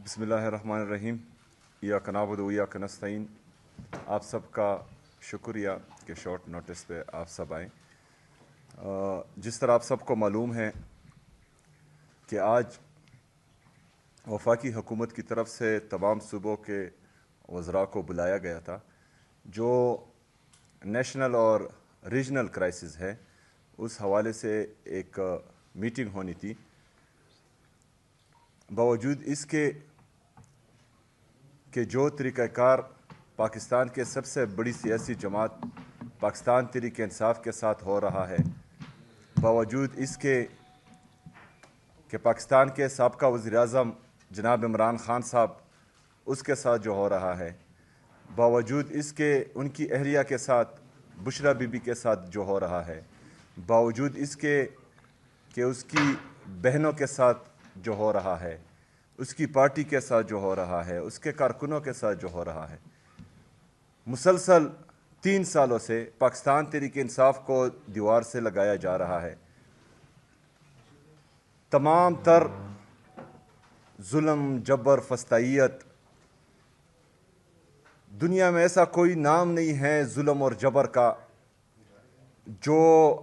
بسم اللہ الرحمن الرحیم۔ ایاک نعبد و ایاک نستعین۔ آپ سب کا شکریہ کہ شارٹ نوٹس پہ آپ سب آئیں۔ جس طرح آپ سب کو معلوم ہے کہ آج وفاقی حکومت کی طرف سے تمام صوبوں کے وزراء کو بلایا گیا تھا، جو نیشنل اور ریجنل کرائسس ہے اس حوالے سے ایک میٹنگ ہونی تھی۔ باوجود اس کے کہ جو طریقہ کار پاکستان کے سب سے بڑی سیاسی جماعت پاکستان تحریک انصاف کے ساتھ ہو رہا ہے، باوجود اس کے کہ پاکستان کے سابقہ وزیر اعظم جناب عمران خان صاحب اس کے ساتھ جو ہو رہا ہے، باوجود اس کے ان کی اہلیہ کے ساتھ بشرا بی بی کے ساتھ جو ہو رہا ہے، باوجود اس کے کہ اس کی بہنوں کے ساتھ جو ہو رہا ہے، اس کی پارٹی کے ساتھ جو ہو رہا ہے، اس کے کارکنوں کے ساتھ جو ہو رہا ہے، مسلسل 3 سالوں سے پاکستان تحریک انصاف کو دیوار سے لگایا جا رہا ہے۔ تمام تر ظلم، جبر، فسطائیت، دنیا میں ایسا کوئی نام نہیں ہے ظلم اور جبر کا جو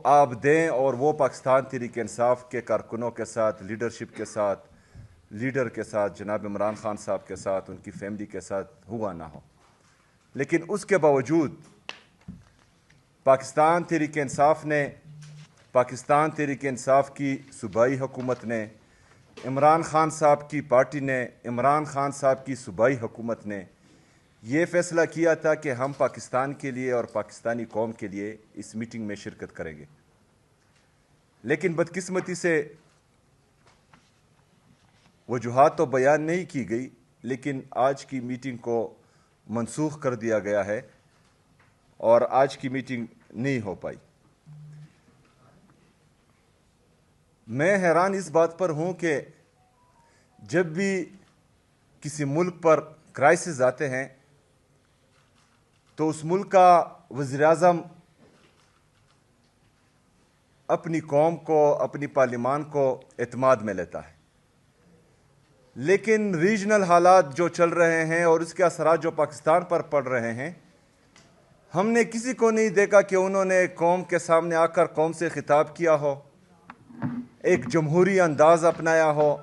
آپ دیں اور وہ پاکستان تحریک انصاف کے کارکنوں کے ساتھ، لیڈرشپ کے ساتھ، لیڈر کے ساتھ، جناب عمران خان صاحب کے ساتھ، ان کی فیملی کے ساتھ ہوا نہ ہو۔ لیکن اس کے باوجود پاکستان تحریک انصاف نے، پاکستان تحریک انصاف کی صوبائی حکومت نے، عمران خان صاحب کی پارٹی نے، عمران خان صاحب کی صوبائی حکومت نے یہ فیصلہ کیا تھا کہ ہم پاکستان کے لیے اور پاکستانی قوم کے لیے اس میٹنگ میں شرکت کریں گے۔ لیکن بدقسمتی سے وجوہات تو بیان نہیں کی گئی، لیکن آج کی میٹنگ کو منسوخ کر دیا گیا ہے اور آج کی میٹنگ نہیں ہو پائی۔ میں حیران اس بات پر ہوں کہ جب بھی کسی ملک پر کرائسس آتے ہیں تو اس ملک کا وزیر اعظم اپنی قوم کو، اپنی پارلیمان کو اعتماد میں لیتا ہے، لیکن ریجنل حالات جو چل رہے ہیں اور اس کے اثرات جو پاکستان پر پڑ رہے ہیں، ہم نے کسی کو نہیں دیکھا کہ انہوں نے قوم کے سامنے آ کر قوم سے خطاب کیا ہو، ایک جمہوری انداز اپنایا ہو،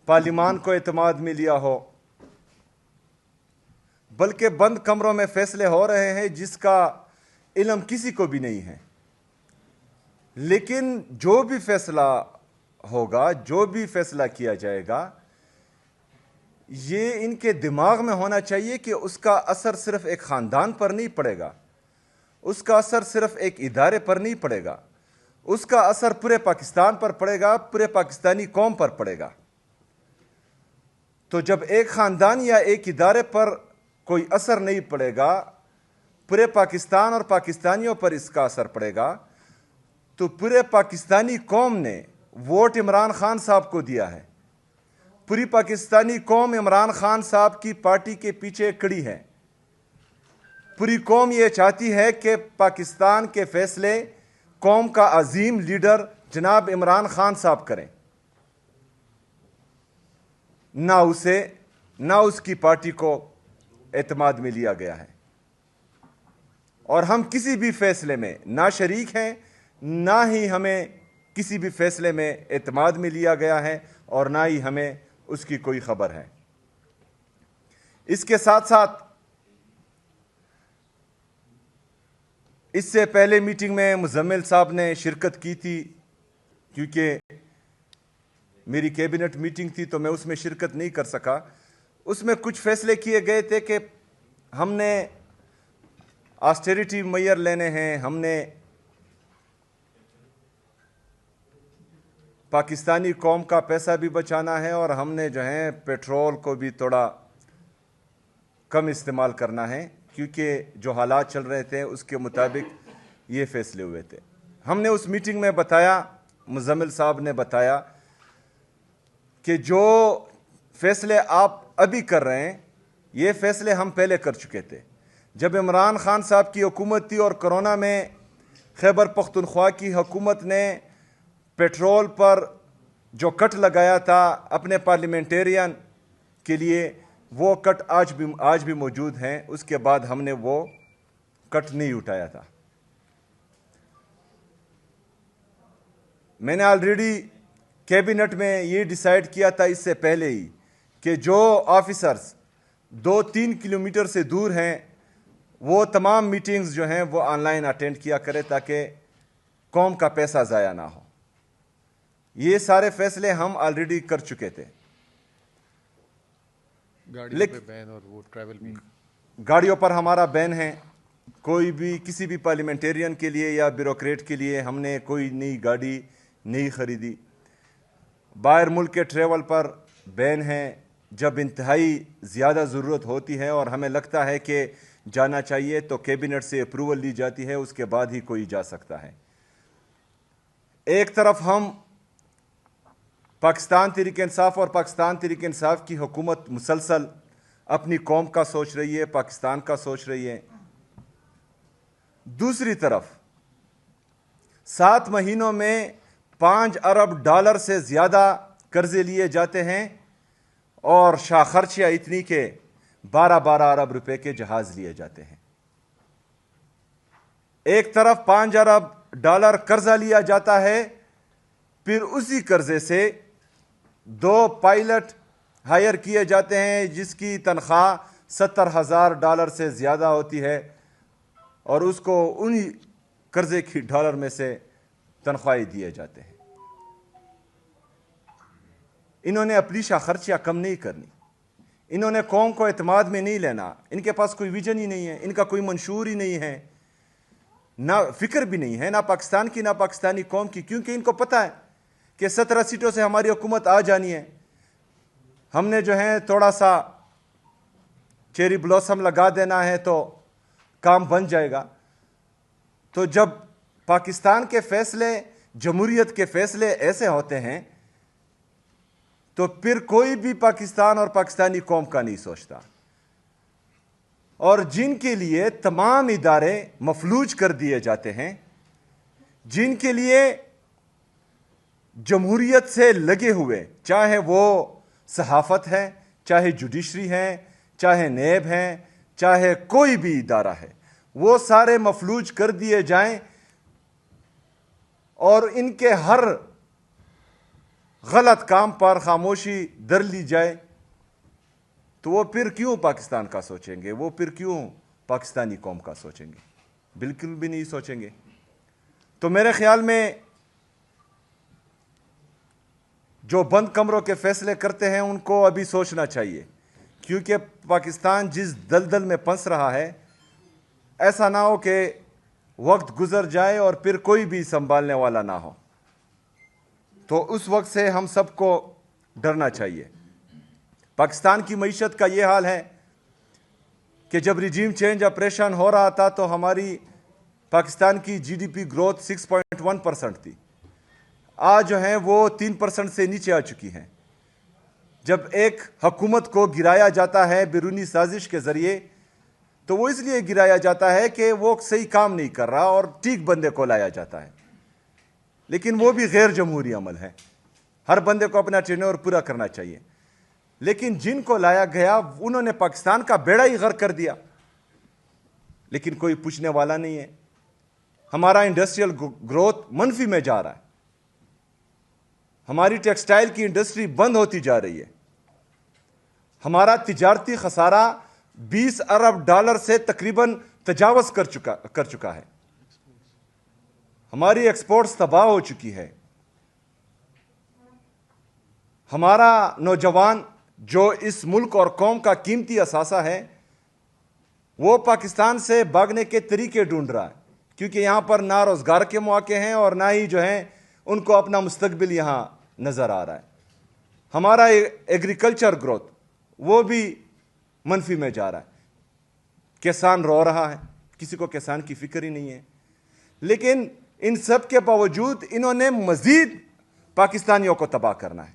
پارلیمان کو اعتماد میں لیا ہو، بلکہ بند کمروں میں فیصلے ہو رہے ہیں جس کا علم کسی کو بھی نہیں ہے۔ لیکن جو بھی فیصلہ ہوگا، جو بھی فیصلہ کیا جائے گا، یہ ان کے دماغ میں ہونا چاہیے کہ اس کا اثر صرف ایک خاندان پر نہیں پڑے گا، اس کا اثر صرف ایک ادارے پر نہیں پڑے گا، اس کا اثر پورے پاکستان پر پڑے گا، پورے پاکستانی قوم پر پڑے گا۔ تو جب ایک خاندان یا ایک ادارے پر کوئی اثر نہیں پڑے گا، پورے پاکستان اور پاکستانیوں پر اس کا اثر پڑے گا، تو پورے پاکستانی قوم نے ووٹ عمران خان صاحب کو دیا ہے، پوری پاکستانی قوم عمران خان صاحب کی پارٹی کے پیچھے کھڑی ہے، پوری قوم یہ چاہتی ہے کہ پاکستان کے فیصلے قوم کا عظیم لیڈر جناب عمران خان صاحب کریں، نہ اس کی پارٹی کو اعتماد میں لیا گیا ہے۔ اور ہم کسی بھی فیصلے میں نہ شریک ہیں، نہ ہی ہمیں کسی بھی فیصلے میں اعتماد میں لیا گیا ہے، اور نہ ہی ہمیں اس کی کوئی خبر ہے۔ اس کے ساتھ ساتھ اس سے پہلے میٹنگ میں مزمل صاحب نے شرکت کی تھی، کیونکہ میری کیبنٹ میٹنگ تھی تو میں اس میں شرکت نہیں کر سکا۔ اس میں کچھ فیصلے کیے گئے تھے کہ ہم نے آسٹیریٹی میئر لینے ہیں، ہم نے پاکستانی قوم کا پیسہ بھی بچانا ہے، اور ہم نے جو ہے پیٹرول کو بھی تھوڑا کم استعمال کرنا ہے، کیونکہ جو حالات چل رہے تھے اس کے مطابق یہ فیصلے ہوئے تھے۔ ہم نے اس میٹنگ میں بتایا، مزمل صاحب نے بتایا کہ جو فیصلے آپ ابھی کر رہے ہیں یہ فیصلے ہم پہلے کر چکے تھے۔ جب عمران خان صاحب کی حکومت تھی اور کرونا میں خیبر پختونخوا کی حکومت نے پیٹرول پر جو کٹ لگایا تھا اپنے پارلیمنٹیرین کے لیے، وہ کٹ آج بھی موجود ہیں. اس کے بعد ہم نے وہ کٹ نہیں اٹھایا تھا. میں نے آلریڈی کیبنٹ میں یہ ڈیسائیڈ کیا تھا اس سے پہلے ہی کہ جو آفیسرز 2-3 کلومیٹر سے دور ہیں وہ تمام میٹنگز جو ہیں وہ آن لائن اٹینڈ کیا کرے تاکہ قوم کا پیسہ ضائع نہ ہو. یہ سارے فیصلے ہم آلریڈی کر چکے تھے. گاڑیوں پہ بین اور وہ ٹریول بھی. گاڑیوں پر ہمارا بین ہے. کوئی بھی کسی بھی پارلیمنٹیرین کے لیے یا بیوروکریٹ کے لیے ہم نے کوئی نئی گاڑی نہیں خریدی. باہر ملک کے ٹریول پر بین ہے. جب انتہائی زیادہ ضرورت ہوتی ہے اور ہمیں لگتا ہے کہ جانا چاہیے تو کیبنٹ سے اپروول لی جاتی ہے, اس کے بعد ہی کوئی جا سکتا ہے. ایک طرف ہم پاکستان تحریک انصاف اور پاکستان تحریک انصاف کی حکومت مسلسل اپنی قوم کا سوچ رہی ہے, پاکستان کا سوچ رہی ہے. دوسری طرف 7 مہینوں میں $5 ارب سے زیادہ قرضے لیے جاتے ہیں اور شاہ خرچیاں اتنی کہ 12 ارب روپے کے جہاز لیے جاتے ہیں. ایک طرف $5 ارب قرضہ لیا جاتا ہے, پھر اسی قرضے سے 2 پائلٹ ہائر کیے جاتے ہیں جس کی تنخواہ $70,000 سے زیادہ ہوتی ہے اور اس کو انہی قرضے کی ڈالر میں سے تنخواہیں دیے جاتے ہیں. انہوں نے اپنی شاہ خرچیاں کم نہیں کرنی. انہوں نے قوم کو اعتماد میں نہیں لینا. ان کے پاس کوئی ویژن ہی نہیں ہے, ان کا کوئی منشور ہی نہیں ہے, نہ فکر بھی نہیں ہے, نہ پاکستان کی نہ پاکستانی قوم کی, کیونکہ ان کو پتہ ہے کہ 17 سیٹوں سے ہماری حکومت آ جانی ہے. ہم نے جو ہے تھوڑا سا چیری بلوسم لگا دینا ہے تو کام بن جائے گا. تو جب پاکستان کے فیصلے, جمہوریت کے فیصلے ایسے ہوتے ہیں تو پھر کوئی بھی پاکستان اور پاکستانی قوم کا نہیں سوچتا. اور جن کے لیے تمام ادارے مفلوج کر دیے جاتے ہیں, جن کے لیے جمہوریت سے لگے ہوئے, چاہے وہ صحافت ہے, چاہے جوڈیشری ہے, چاہے نیب ہے, چاہے کوئی بھی ادارہ ہے, وہ سارے مفلوج کر دیے جائیں اور ان کے ہر غلط کام پر خاموشی در لی جائے, تو وہ پھر کیوں پاکستان کا سوچیں گے؟ وہ پھر کیوں پاکستانی قوم کا سوچیں گے؟ بالکل بھی نہیں سوچیں گے. تو میرے خیال میں جو بند کمروں کے فیصلے کرتے ہیں ان کو ابھی سوچنا چاہیے, کیونکہ پاکستان جس دلدل میں پھنس رہا ہے, ایسا نہ ہو کہ وقت گزر جائے اور پھر کوئی بھی سنبھالنے والا نہ ہو. تو اس وقت سے ہم سب کو ڈرنا چاہیے. پاکستان کی معیشت کا یہ حال ہے کہ جب ریجیم چینج آپریشن ہو رہا تھا تو ہماری پاکستان کی جی ڈی پی گروتھ 6.1% تھی. آج جو ہیں وہ 3% سے نیچے آ چکی ہیں. جب ایک حکومت کو گرایا جاتا ہے بیرونی سازش کے ذریعے تو وہ اس لیے گرایا جاتا ہے کہ وہ صحیح کام نہیں کر رہا اور ٹھیک بندے کو لایا جاتا ہے, لیکن وہ بھی غیر جمہوری عمل ہے. ہر بندے کو اپنا ٹینور پورا کرنا چاہیے, لیکن جن کو لایا گیا انہوں نے پاکستان کا بیڑا ہی غرق کر دیا, لیکن کوئی پوچھنے والا نہیں ہے. ہمارا انڈسٹریل گروتھ منفی میں جا رہا ہے, ہماری ٹیکسٹائل کی انڈسٹری بند ہوتی جا رہی ہے, ہمارا تجارتی خسارہ $20 ارب سے تقریباً تجاوز کر چکا ہے, ہماری ایکسپورٹس تباہ ہو چکی ہے. ہمارا نوجوان جو اس ملک اور قوم کا قیمتی اثاثہ ہے وہ پاکستان سے بھاگنے کے طریقے ڈھونڈ رہا ہے, کیونکہ یہاں پر نہ روزگار کے مواقع ہیں اور نہ ہی جو ہیں ان کو اپنا مستقبل یہاں نظر آ رہا ہے. ہمارا ایگریکلچر گروتھ وہ بھی منفی میں جا رہا ہے. کسان رو رہا ہے, کسی کو کسان کی فکر ہی نہیں ہے, لیکن ان سب کے باوجود انہوں نے مزید پاکستانیوں کو تباہ کرنا ہے.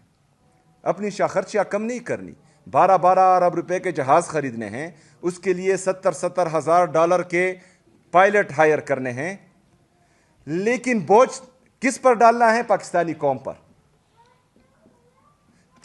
اپنی شاہ خرچیاں کم نہیں کرنی. 12 ارب روپے کے جہاز خریدنے ہیں, اس کے لیے $70,000 کے پائلٹ ہائر کرنے ہیں, لیکن بوجھ کس پر ڈالنا ہے؟ پاکستانی قوم پر.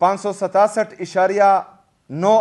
567.9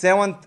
7th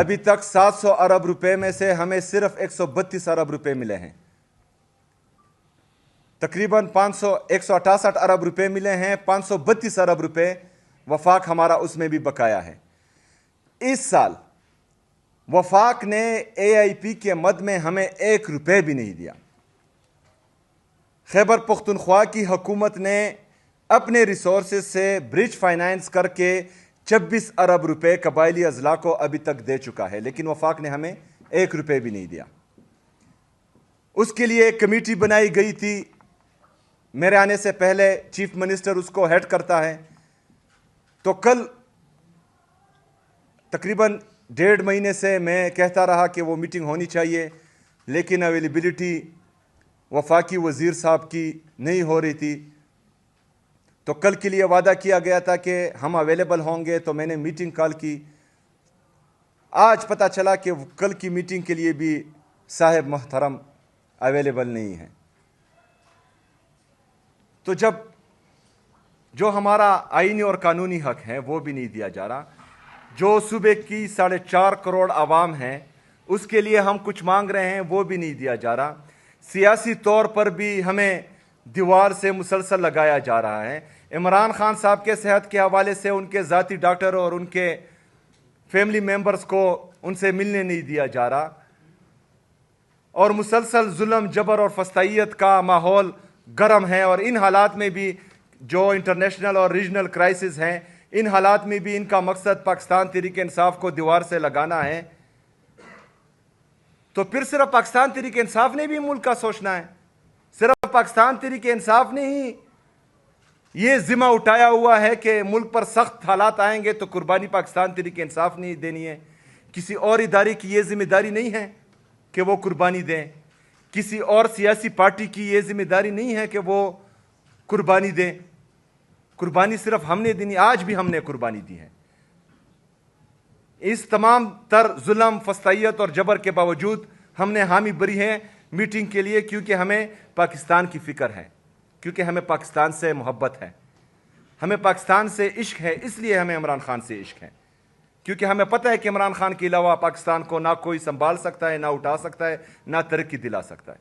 ابھی تک 700 ارب روپے میں سے ہمیں صرف 132 ارب روپے ملے ہیں. تقریباً 168 ارب روپے ملے ہیں. 532 ارب روپے وفاق ہمارا اس میں بھی بقایا ہے. اس سال وفاق نے اے آئی پی کے مد میں ہمیں 1 روپے بھی نہیں دیا. خیبر پختونخوا کی حکومت نے اپنے ریسورسز سے برج فائنانس کر کے 26 ارب روپے قبائلی اضلاع کو ابھی تک دے چکا ہے، لیکن وفاق نے ہمیں 1 روپے بھی نہیں دیا. اس کے لیے ایک کمیٹی بنائی گئی تھی. میرے آنے سے پہلے چیف منسٹر اس کو ہیڈ کرتا ہے. تو کل تقریباً 1.5 مہینے سے میں کہتا رہا کہ وہ میٹنگ ہونی چاہیے، لیکن اویلیبلٹی وفاقی وزیر صاحب کی نہیں ہو رہی تھی. تو کل کے لیے وعدہ کیا گیا تھا کہ ہم اویلیبل ہوں گے، تو میں نے میٹنگ کال کی. آج پتہ چلا کہ کل کی میٹنگ کے لیے بھی صاحب محترم اویلیبل نہیں ہیں. تو جو ہمارا آئینی اور قانونی حق ہے وہ بھی نہیں دیا جا رہا. جو صوبے کی 4.5 کروڑ عوام ہیں اس کے لیے ہم کچھ مانگ رہے ہیں وہ بھی نہیں دیا جا رہا. سیاسی طور پر بھی ہمیں دیوار سے مسلسل لگایا جا رہا ہے. عمران خان صاحب کے صحت کے حوالے سے ان کے ذاتی ڈاکٹر اور ان کے فیملی ممبرز کو ان سے ملنے نہیں دیا جا رہا، اور مسلسل ظلم، جبر اور فسطائیت کا ماحول گرم ہے. اور ان حالات میں بھی جو انٹرنیشنل اور ریجنل کرائسس ہیں، ان حالات میں بھی ان کا مقصد پاکستان تحریک انصاف کو دیوار سے لگانا ہے. تو پھر صرف پاکستان تحریک انصاف نے بھی ملک کا سوچنا ہے؟ صرف پاکستان تحریک انصاف نے ہی یہ ذمہ اٹھایا ہوا ہے کہ ملک پر سخت حالات آئیں گے تو قربانی پاکستان تحریک انصاف نے دینی ہے؟ کسی اور ادارے کی یہ ذمہ داری نہیں ہے کہ وہ قربانی دیں. کسی اور سیاسی پارٹی کی یہ ذمہ داری نہیں ہے کہ وہ قربانی دیں. قربانی صرف ہم نے دینی. آج بھی ہم نے قربانی دی ہے. اس تمام تر ظلم، فسطائیت اور جبر کے باوجود ہم نے حامی بری ہیں میٹنگ کے لیے، کیونکہ ہمیں پاکستان کی فکر ہے، کیونکہ ہمیں پاکستان سے محبت ہے، ہمیں پاکستان سے عشق ہے. اس لیے ہمیں عمران خان سے عشق ہے، کیونکہ ہمیں پتہ ہے کہ عمران خان کے علاوہ پاکستان کو نہ کوئی سنبھال سکتا ہے، نہ اٹھا سکتا ہے، نہ ترقی دلا سکتا ہے.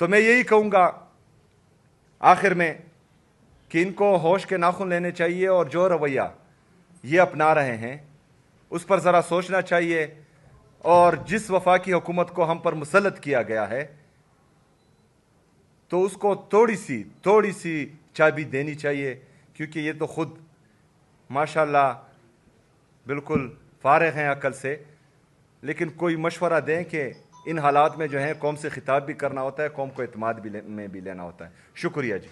تو میں یہی کہوں گا آخر میں کہ ان کو ہوش کے ناخن لینے چاہیے، اور جو رویہ یہ اپنا رہے ہیں اس پر ذرا سوچنا چاہیے. اور جس وفاقی حکومت کو ہم پر مسلط کیا گیا ہے تو اس کو تھوڑی سی چابی دینی چاہیے، کیونکہ یہ تو خود ماشاءاللہ بالکل فارغ ہیں عقل سے. لیکن کوئی مشورہ دیں کہ ان حالات میں جو ہیں قوم سے خطاب بھی کرنا ہوتا ہے، قوم کو اعتماد بھی میں بھی لینا ہوتا ہے. شکریہ جی.